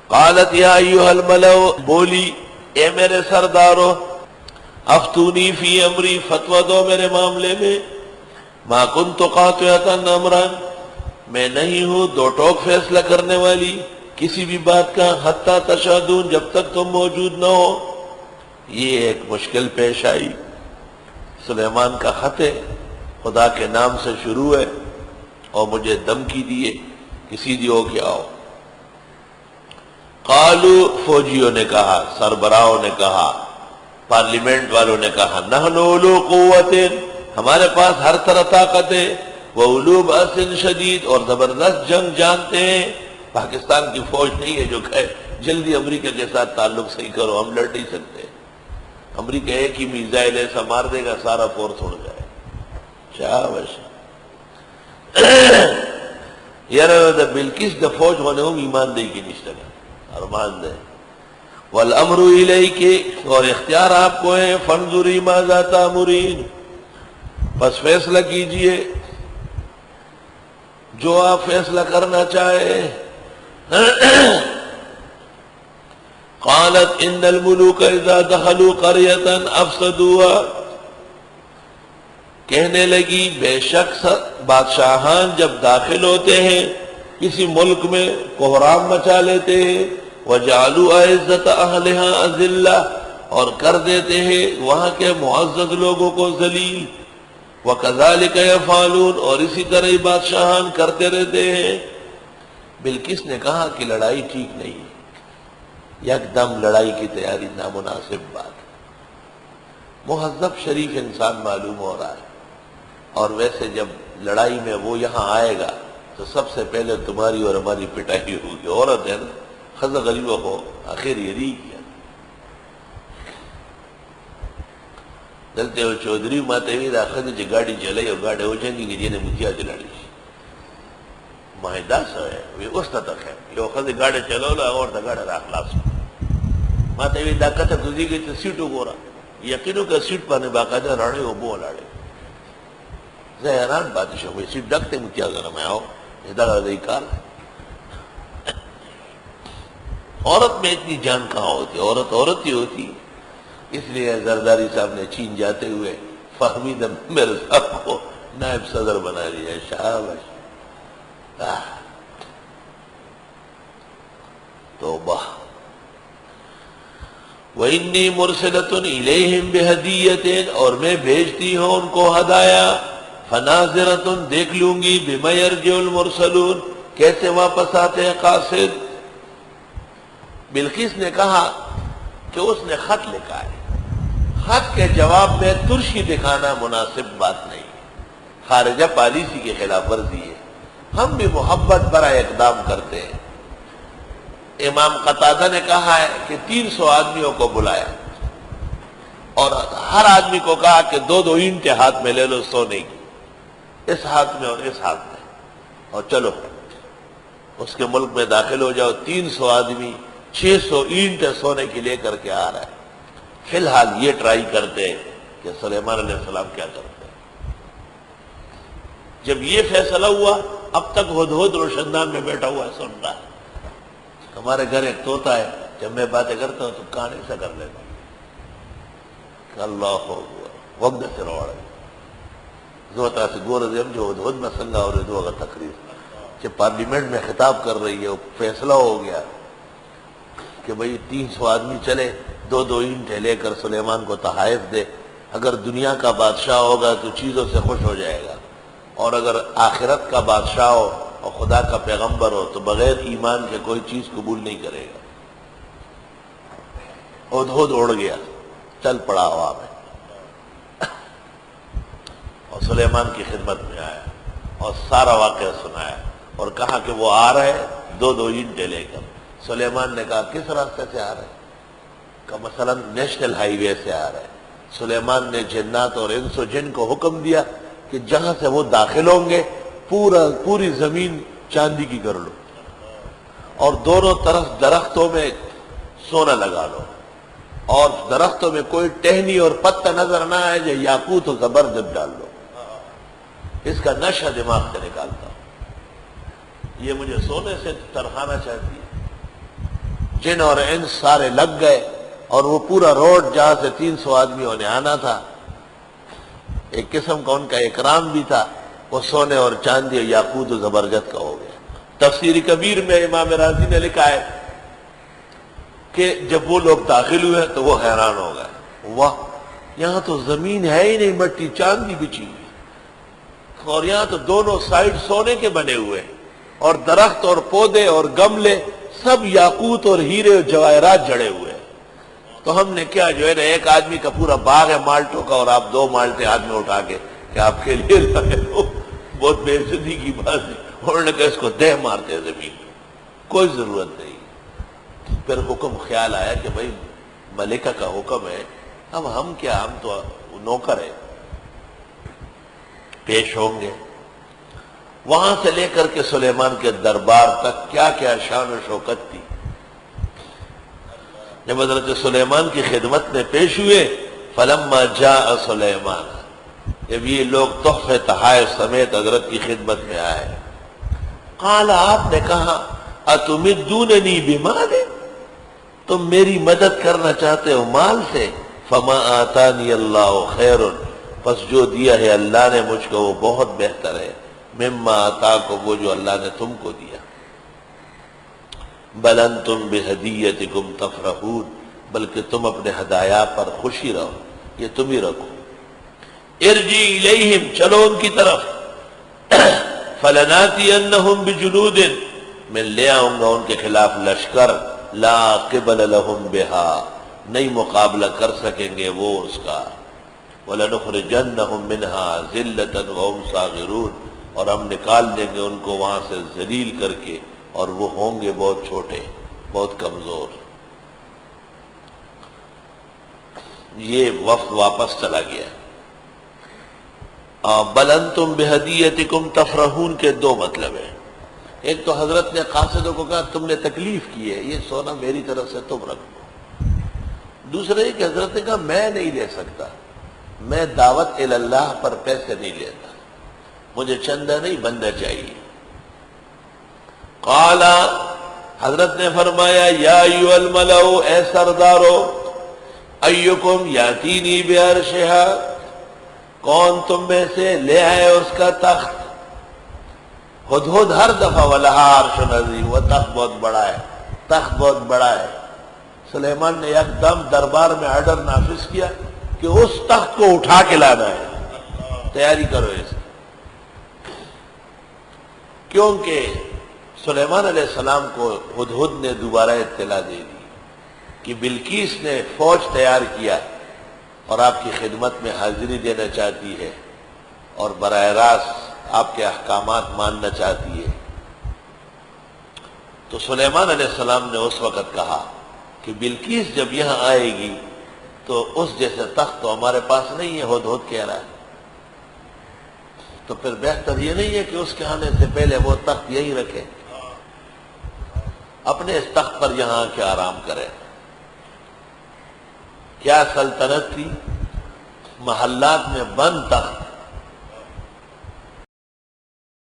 قالت یا ایھا الملأ، بولی اے میرے سردارو، افتونی فی امری، فتویٰ دو میرے معاملے میں، ما کنت قاطعۃ امرا، میں نہیں ہوں دو ٹوک فیصلہ کرنے والی کسی بھی بات کا، حتی تشہدون، جب تک تم موجود نہ ہو۔ یہ ایک مشکل پیش آئی، سلیمان کا خط ہے، خدا کے نام سے شروع ہے، اور مجھے دھمکی دیے کہ سیدھی ہو کے آؤ۔ قالوا، فوجیوں نے کہا، سربراہوں نے کہا، پارلیمنٹ والوں نے کہا، نحن اولو قوت، ہمارے پاس ہر طرح طاقت ہے، وَأُولُو بَأْسٍ شدید، اور زبردست جنگ جانتے ہیں۔ پاکستان کی فوج نہیں ہے جو کہے جلدی امریکہ کے ساتھ تعلق صحیح کرو، ہم لڑ نہیں سکتے۔ امریکہ ایک ہی میزائل ایسا مار دے گا سارا فورس اڑ جائے۔ شاباش یارا دا بلکس دا فوج ہونے ہم ایمان دے کی نشتہ گا، ارمان دے۔ والامر الیک، اور اختیار آپ کو ہے، فانظری ماذا تأمرین، بس فیصلہ کیجئے جو آپ فیصلہ کرنا چاہے۔ قالت ان الملوک اذا دخلوا قریۃ افسدوها، کہنے لگی بے شک بادشاہان جب داخل ہوتے ہیں کسی ملک میں کوحرام مچا لیتے ہیں، وجعلوا عزت اہلہا اذلہ، اور کر دیتے ہیں وہاں کے معزز لوگوں کو ذلیل، وَكَذَلِكَ يَفْعَلُونَ، اور اسی طرح ہی بادشاہان کرتے رہتے ہیں۔ بلقیس نے کہا کہ لڑائی ٹھیک نہیں ہے، یکدم لڑائی کی تیاری نامناسب بات ہے، مہذب شریف انسان معلوم ہو رہا ہے، اور ویسے جب لڑائی میں وہ یہاں آئے گا تو سب سے پہلے تمہاری اور ہماری پٹائی ہوگی، عورت ہے نا، خزہ غریبہ ہو آخر یری کیا دلتے ہو چودھری ماتے ہوئی دا خزہ جی گاڑی چلائی اور گاڑی ہو جنگی کہ جینے متیا چلاڑی ماہدہ سو ہے وی اس تک ہے، یہ خزہ گاڑی چلاو لو اور دا گاڑی را خلاص ماتے ہوئی دا کتا گزی گئی تو سیٹو گورا، یقینو کہ سیٹ پانے باقاعدہ رانے ہو بو لاڑے زہران بادشاہ ہوئی سیٹ ڈکتے متیا ذرا میں آؤ، ادھا رضی کار ہے۔ عورت میں اتنی جان کہاں ہوتی، عورت عورت ہی ہوتی، اس لیے زرداری صاحب نے چین جاتے ہوئے فہمید میرے صاحب کو نائب صدر بنا لیا۔ شاباش، توبہ۔ وَإِنِّي مُرْسِلَةٌ إِلَيْهِمْ بِهَدِيَّةٍ، اور میں بھیجتی ہوں ان کو ہدایہ، فَنَاظِرَةٌ دیکھ لوں گی، بِمَا يَرْجِعُ الْمُرْسَلُونَ کیسے واپس آتے ہیں قاصد۔ بلقیس نے کہا کہ اس نے خط لکھا ہے، خط کے جواب میں ترشی دکھانا مناسب بات نہیں، خارجہ پالیسی کی خلاف ورزی ہے، ہم بھی محبت برا اقدام کرتے ہیں۔ امام قتادہ نے کہا ہے کہ 300 آدمیوں کو بلایا اور ہر آدمی کو کہا کہ 2 اینٹیں ہاتھ میں لے لو سونے کی، اس ہاتھ میں اور اس ہاتھ میں، اور چلو اس کے ملک میں داخل ہو جاؤ۔ 300 آدمی 600 اینٹیں سونے کی لے کر کے آ رہا ہے۔ فی الحال یہ ٹرائی کرتے کہ سلیمان علیہ السلام کیا کرتے ہیں۔ جب یہ فیصلہ ہوا، اب تک ہدہد روشندان میں بیٹھا ہوا ہے، سن رہا ہے۔ ہمارے گھر ایک طوطا ہے، جب میں باتیں کرتا ہوں تو کان ایسا کر لیتا ہوں کہ اللہ وقت سے روڑ ہے زوتا سے گور دیم جو ہدہد میں سنگا اور دو اگر تقریر کہ پارلیمنٹ میں خطاب کر رہی ہے، فیصلہ ہو گیا کہ بھئی 300 آدمی چلے، 2 اینٹیں لے کر سلیمان کو تحائف دے، اگر دنیا کا بادشاہ ہوگا تو چیزوں سے خوش ہو جائے گا، اور اگر آخرت کا بادشاہ ہو اور خدا کا پیغمبر ہو تو بغیر ایمان کے کوئی چیز قبول نہیں کرے گا۔ ہدہد اڑ گیا، چل پڑا ہوا میں، اور سلیمان کی خدمت میں آیا اور سارا واقعہ سنایا اور کہا کہ وہ آ رہے 2 اینٹیں لے کر۔ سلیمان نے کہا کس راستے سے آ رہے؟ کہ مثلا نیشنل ہائی وے سے آ رہے۔ سلیمان نے جنات اور انس و جن کو حکم دیا کہ جہاں سے وہ داخل ہوں گے پوری زمین چاندی کی کر لو، اور دونوں طرف درختوں میں سونا لگا لو، اور درختوں میں کوئی ٹہنی اور پتہ نظر نہ آئے جو یاقوت و زبرجد ڈال لو، اس کا نشہ دماغ سے نکالتا ہوں۔ یہ مجھے سونے سے ترخانا چاہتی ہے، جن اور انس سارے لگ گئے، اور وہ پورا روڈ جہاں سے 300 آدمیوں نے آنا تھا، ایک قسم کا ان کا اکرام بھی تھا، وہ سونے اور چاندی اور یاقوت و زبرجد کا ہو گیا۔ تفسیر کبیر میں امام رازی نے لکھا ہے کہ جب وہ لوگ داخل ہوئے تو وہ حیران ہو گئے، واہ، یہاں تو زمین ہے ہی نہیں، مٹی چاندی بچھی ہوئی، اور یہاں تو دونوں سائڈ سونے کے بنے ہوئے، اور درخت اور پودے اور گملے سب یاقوت اور ہیرے اور جواہرات جڑے ہوئے۔ تو ہم نے کیا، جو ہے نا، ایک آدمی کا پورا باغ ہے مالٹوں کا، اور آپ 2 مالٹے ہاتھ میں اٹھا کے کہ آپ کے لیے لائے ہو، بہت بے عزتی کی بات ہے۔ انہوں نے کہا اس کو دہ مارتے ہیں زمین میں، کوئی ضرورت نہیں۔ پھر حکم خیال آیا کہ بھائی ملکہ کا حکم ہے، اب ہم کیا، ہم تو نوکر ہیں، پیش ہوں گے۔ وہاں سے لے کر کے سلیمان کے دربار تک کیا کیا شان و شوکت تھی۔ جب حضرت سلیمان کی خدمت میں پیش ہوئے، فلما جاء سلیمان، جب یہ لوگ تحفے تحائف سمیت حضرت کی خدمت میں آئے، قال، آپ نے کہا، اتمدوننی بمال، تم میری مدد کرنا چاہتے ہو مال سے، فما آتانی اللہ خیر، پس جو دیا ہے اللہ نے مجھ کو وہ بہت بہتر ہے، مما آتاکم، وہ جو اللہ نے تم کو دیا، بل انتم بہدیتکم تفرحون، بلکہ تم اپنے ہدایہ پر خوشی رہو، یہ تم ہی رکھو۔ ارجی الیہم، چلو ان کی طرف، فلناتینہم بجنود، میں لے آؤں گا ان کے خلاف لشکر، لا قبل لہم بہا، نہیں مقابلہ کر سکیں گے وہ اس کا، وَلَنُخْرِجَنَّهُمْ مِنْهَا ذِلَّةً وَهُمْ صَاغِرُونَ، اور ہم نکال دیں گے ان کو وہاں سے ذلیل کر کے، اور وہ ہوں گے بہت چھوٹے، بہت کمزور۔ یہ وفد واپس چلا گیا۔ بل انتم بہدیتکم تفرحون کے 2 مطلب ہیں۔ ایک تو حضرت نے قاصدوں کو کہا تم نے تکلیف کی ہے، یہ سونا میری طرف سے تم رکھ لو۔ دوسرا یہ کہ حضرت نے کہا میں نہیں لے سکتا، میں دعوت اللہ پر پیسے نہیں لیتا، مجھے چندہ نہیں، بندہ چاہیے۔ قال، حضرت نے فرمایا، یا ایھا الملأ، اے سردارو، ایکم یاتینی بعرشھا، کون تم میں سے لے آئے اس کا تخت۔ ہدہد ہر دفعہ ولہا عرش عظیم، وہ تخت بہت بڑا ہے، تخت بہت بڑا ہے۔ سلیمان نے یک دم دربار میں آرڈر نافذ کیا کہ اس تخت کو اٹھا کے لانا ہے، تیاری کرو اس کی۔ کیونکہ سلیمان علیہ السلام کو ہدہد نے دوبارہ اطلاع دے دی کہ بلقیس نے فوج تیار کیا اور آپ کی خدمت میں حاضری دینا چاہتی ہے، اور براہ راست آپ کے احکامات ماننا چاہتی ہے۔ تو سلیمان علیہ السلام نے اس وقت کہا کہ بلقیس جب یہاں آئے گی تو اس جیسے تخت تو ہمارے پاس نہیں ہے، ہدہد کہہ رہا ہے، تو پھر بہتر یہ نہیں ہے کہ اس کے آنے سے پہلے وہ تخت یہی رکھے، اپنے اس تخت پر یہاں کے آرام کرے۔ کیا سلطنت تھی، محلات میں بند تخت،